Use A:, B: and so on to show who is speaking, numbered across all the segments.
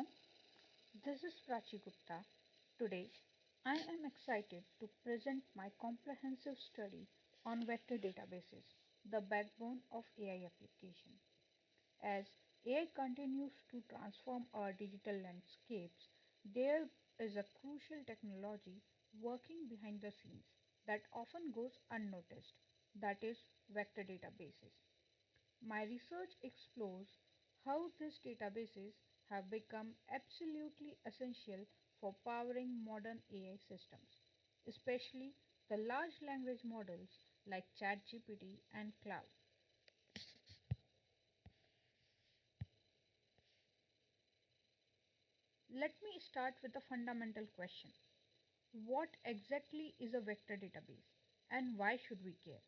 A: everyone. This is Prachi Gupta. Today, I am excited to present my comprehensive study on vector databases, the backbone of AI application. As AI continues to transform our digital landscapes, there is a crucial technology working behind the scenes that often goes unnoticed, that is, vector databases. My research explores how these databases have become absolutely essential for powering modern AI systems, especially the large language models like ChatGPT and Cloud. Let me start with a fundamental question. What exactly is a vector database and why should we care?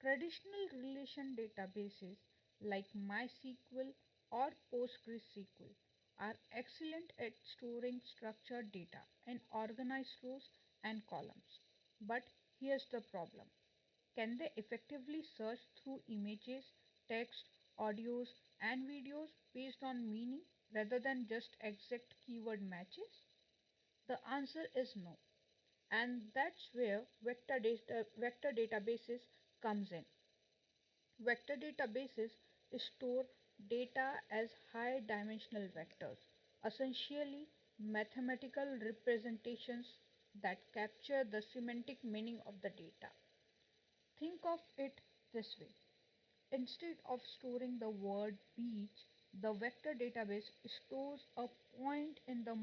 A: Traditional relation databases like MySQL or PostgreSQL are excellent at storing structured data in organized rows and columns. But here's the problem. Can they effectively search through images, text, audios, and videos based on meaning rather than just exact keyword matches? The answer is no. And that's where vector databases comes in. Vector databases store data as high dimensional vectors, essentially mathematical representations that capture the semantic meaning of the data. Think of it this way. Instead of storing the word beach, the vector database stores a point in the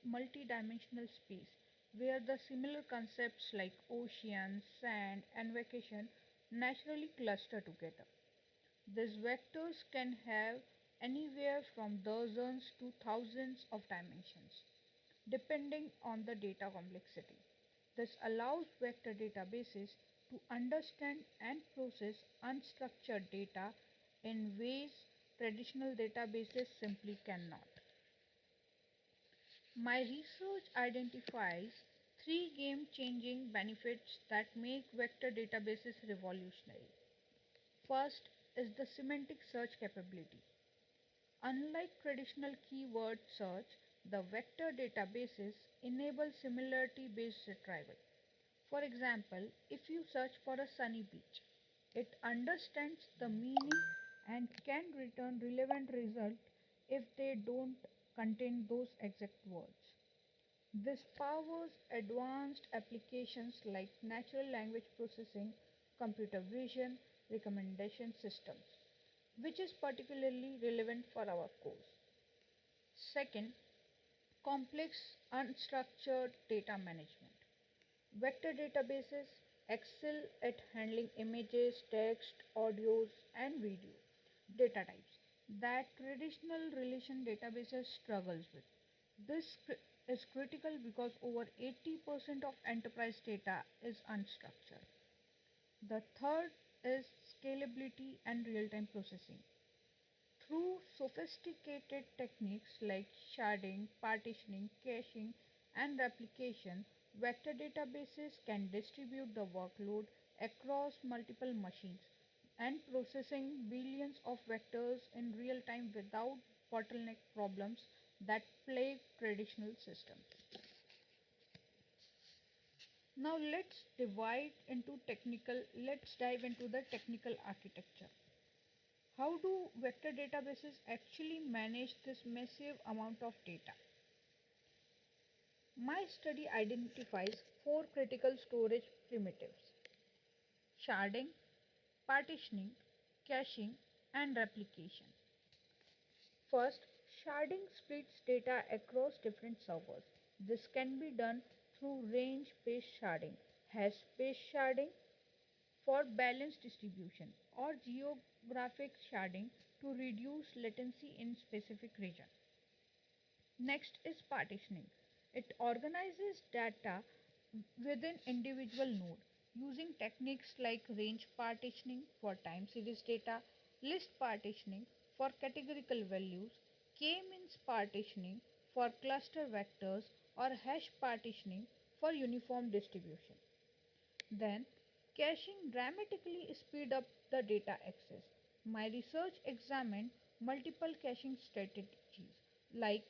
A: multidimensional space where the similar concepts like ocean, sand, and vacation naturally cluster together. These vectors can have anywhere from dozens to thousands of dimensions, depending on the data complexity. This allows vector databases to understand and process unstructured data in ways traditional databases simply cannot. My research identifies three game changing benefits that make vector databases revolutionary. First is the semantic search capability. Unlike traditional keyword search, the vector databases enable similarity based retrieval. For example, if you search for a sunny beach, it understands the meaning and can return relevant results if they don't contain those exact words. This powers advanced applications like natural language processing, computer vision, recommendation systems, which is particularly relevant for our course. Second, complex unstructured data management. Vector databases excel at handling images, text, audios, and video data types that traditional relation databases struggles with. This is critical because over 80% of enterprise data is unstructured. The third is scalability and real-time processing. Through sophisticated techniques like sharding, partitioning, caching, and replication, vector databases can distribute the workload across multiple machines and processing billions of vectors in real time without bottleneck problems that plague traditional systems. Now let's dive into the technical architecture. How do vector databases actually manage this massive amount of data? My study identifies four critical storage primitives: sharding, partitioning, caching, and replication. First, sharding splits data across different servers. This can be done through range based sharding, hash based sharding for balanced distribution, or geographic sharding to reduce latency in specific region. Next is partitioning. It organizes data within individual node using techniques like range partitioning for time series data, list partitioning for categorical values, k-means partitioning for cluster vectors, or hash partitioning for uniform distribution. Then, caching dramatically speed up the data access. My research examined multiple caching strategies like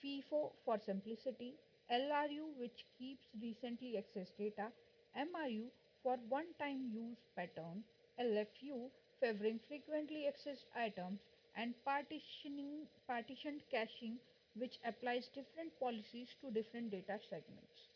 A: FIFO for simplicity, LRU which keeps recently accessed data, MRU for one-time use pattern, LFU favoring frequently accessed items, and partitioned caching which applies different policies to different data segments.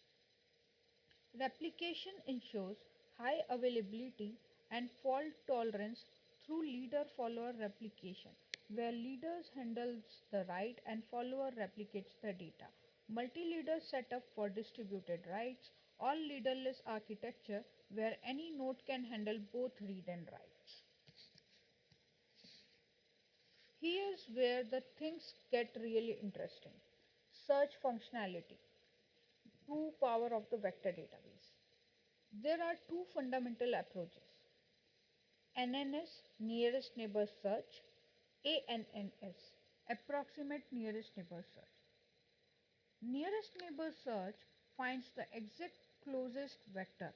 A: Replication ensures high availability and fault tolerance through leader-follower replication, where leaders handles the write and follower replicates the data. Multi-leader setup for distributed writes, all leaderless architecture where any node can handle both read and writes. Here's where the things get really interesting. Search functionality, true power of the vector database. There are two fundamental approaches: NNS, nearest neighbor search; ANNS, approximate nearest neighbor search. Nearest neighbor search finds the exact closest vector.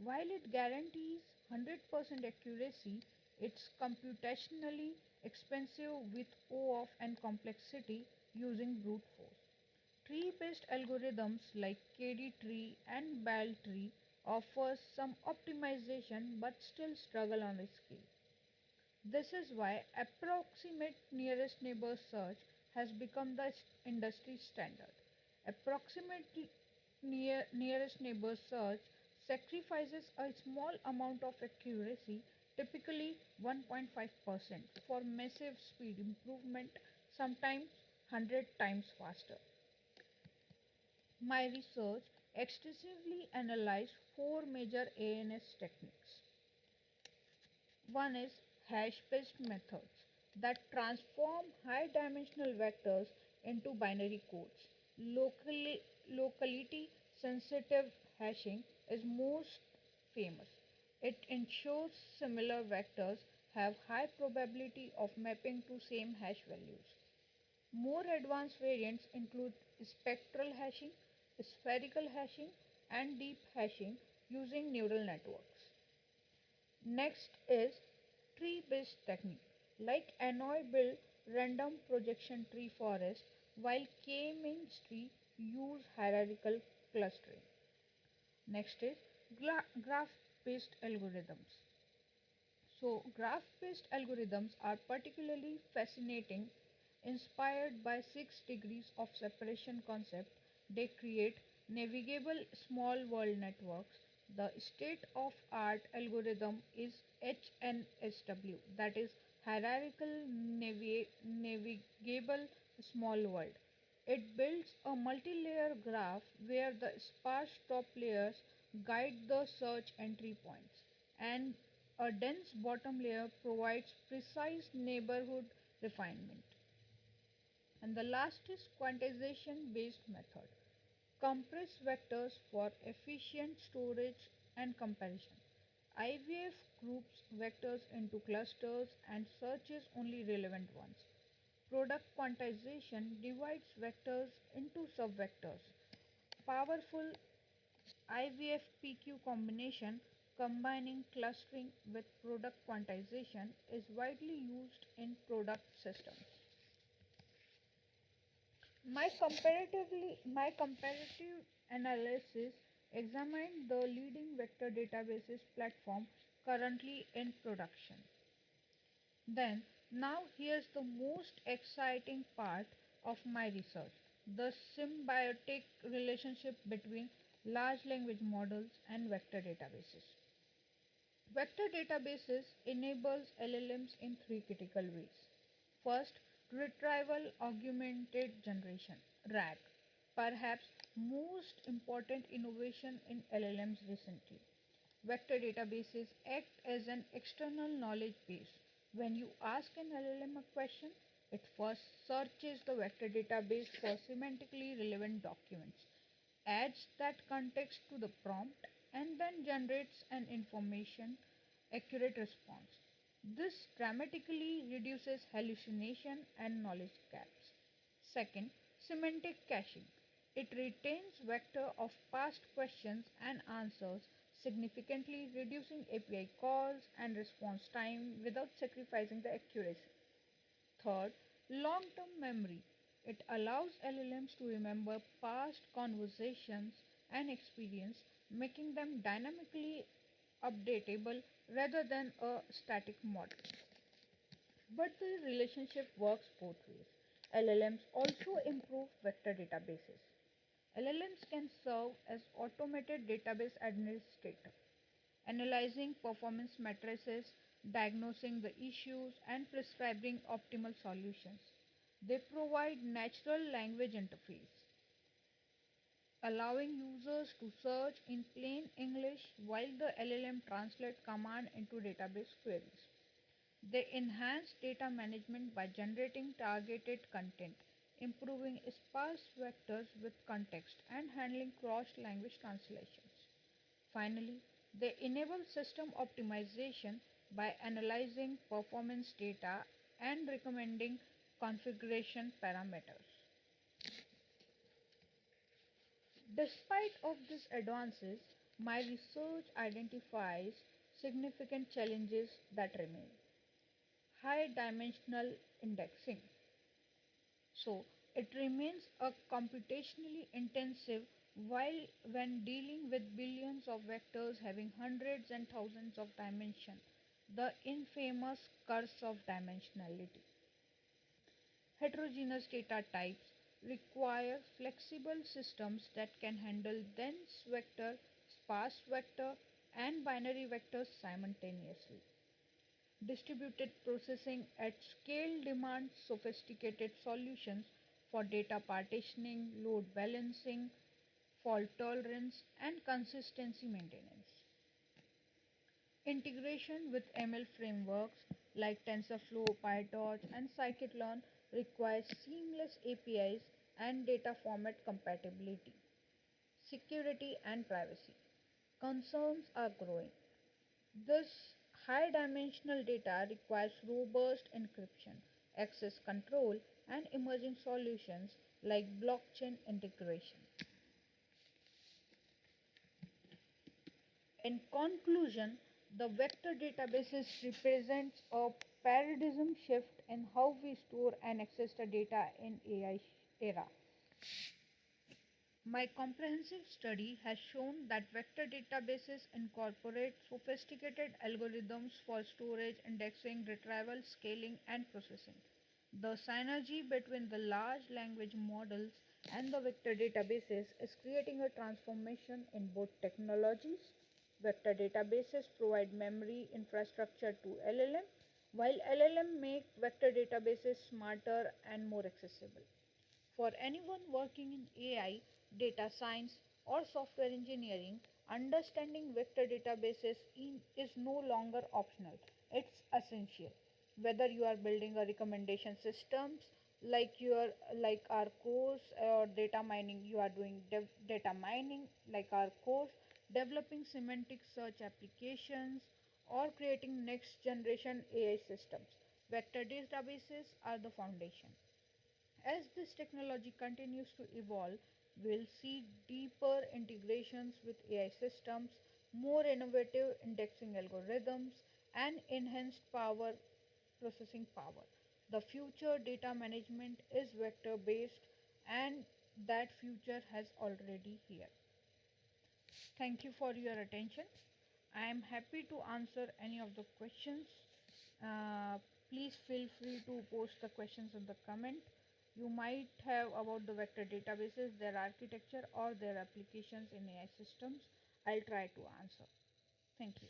A: While it guarantees 100% accuracy, it's computationally expensive with O of and complexity using brute force. Tree-based algorithms like KD tree and BAL tree offers some optimization but still struggle on this scale. This is why approximate nearest neighbor search has become the industry standard. Approximate nearest neighbor search sacrifices a small amount of accuracy, typically 1.5%, for massive speed improvement, sometimes 100 times faster. My research extensively analyzed four major ANS techniques. One is hash based methods that transform high dimensional vectors into binary codes. Locality sensitive hashing is most famous. It ensures similar vectors have high probability of mapping to same hash values. More advanced variants include spectral hashing, spherical hashing, and deep hashing using neural networks. Next is tree-based technique, like Annoy build random projection tree forest, while K-means tree use hierarchical clustering. Next is graph-based algorithms. So, graph based algorithms are particularly fascinating. Inspired by 6 degrees of separation concept, they create navigable small world networks. The state of art algorithm is HNSW, that is hierarchical navigable small world. It builds a multi-layer graph where the sparse top layers guide the search entry points, and a dense bottom layer provides precise neighborhood refinement. And the last is quantization based method. Compress vectors for efficient storage and comparison. IVF groups vectors into clusters and searches only relevant ones. Product quantization divides vectors into subvectors. Powerful IVF-PQ combination combining clustering with product quantization is widely used in product systems. My comparative analysis examined the leading vector databases platform currently in production. Then, now here's the most exciting part of my research: the symbiotic relationship between large language models and vector databases. Vector databases enables LLMs in three critical ways. First, retrieval augmented generation (RAG), perhaps most important innovation in LLMs recently. Vector databases act as an external knowledge base. When you ask an LLM a question, it first searches the vector database for semantically relevant documents, adds that context to the prompt, and then generates an information accurate response. This dramatically reduces hallucination and knowledge gaps. Second, semantic caching. It retains vector of past questions and answers, significantly reducing API calls and response time without sacrificing the accuracy. Third, long term memory. It allows LLMs to remember past conversations and experience, making them dynamically updatable rather than a static model. But the relationship works both ways. LLMs also improve vector databases. LLMs can serve as automated database administrator, analyzing performance matrices, diagnosing the issues, and prescribing optimal solutions. They provide natural language interface, allowing users to search in plain English while the LLM translates command into database queries. They enhance data management by generating targeted content, improving sparse vectors with context, and handling cross language translations. Finally, they enable system optimization by analyzing performance data and recommending configuration parameters. Despite of these advances, my research identifies significant challenges that remain. High dimensional indexing. So it remains a computationally intensive while when dealing with billions of vectors having hundreds and thousands of dimensions, the infamous curse of dimensionality. Heterogeneous data types require flexible systems that can handle dense vector, sparse vector, and binary vectors simultaneously. Distributed processing at scale demands sophisticated solutions for data partitioning, load balancing, fault tolerance, and consistency maintenance. Integration with ML frameworks like TensorFlow, PyTorch, and Scikit-learn requires seamless APIs and data format compatibility. Security and privacy concerns are growing. This high dimensional data requires robust encryption, access control, and emerging solutions like blockchain integration. In conclusion, the vector databases represents a paradigm shift in how we store and access the data in AI era. My comprehensive study has shown that vector databases incorporate sophisticated algorithms for storage, indexing, retrieval, scaling, and processing. The synergy between the large language models and the vector databases is creating a transformation in both technologies. Vector databases provide memory infrastructure to LLM, while LLM make vector databases smarter and more accessible. For anyone working in AI, data science, or software engineering, understanding vector databases is no longer optional. It's essential. Whether you are building a recommendation systems like our course or data mining, you are doing data mining like our course, developing semantic search applications, or creating next generation AI systems. Vector databases are the foundation. As this technology continues to evolve, we'll see deeper integrations with AI systems, more innovative indexing algorithms, and enhanced power processing power. The future data management is vector based, and that future has already here. Thank you for your attention. I am happy to answer any of the questions. Uh, Please feel free to post the questions in the comment you might have about the vector databases, their architecture, or their applications in AI systems. I'll try to answer. Thank you.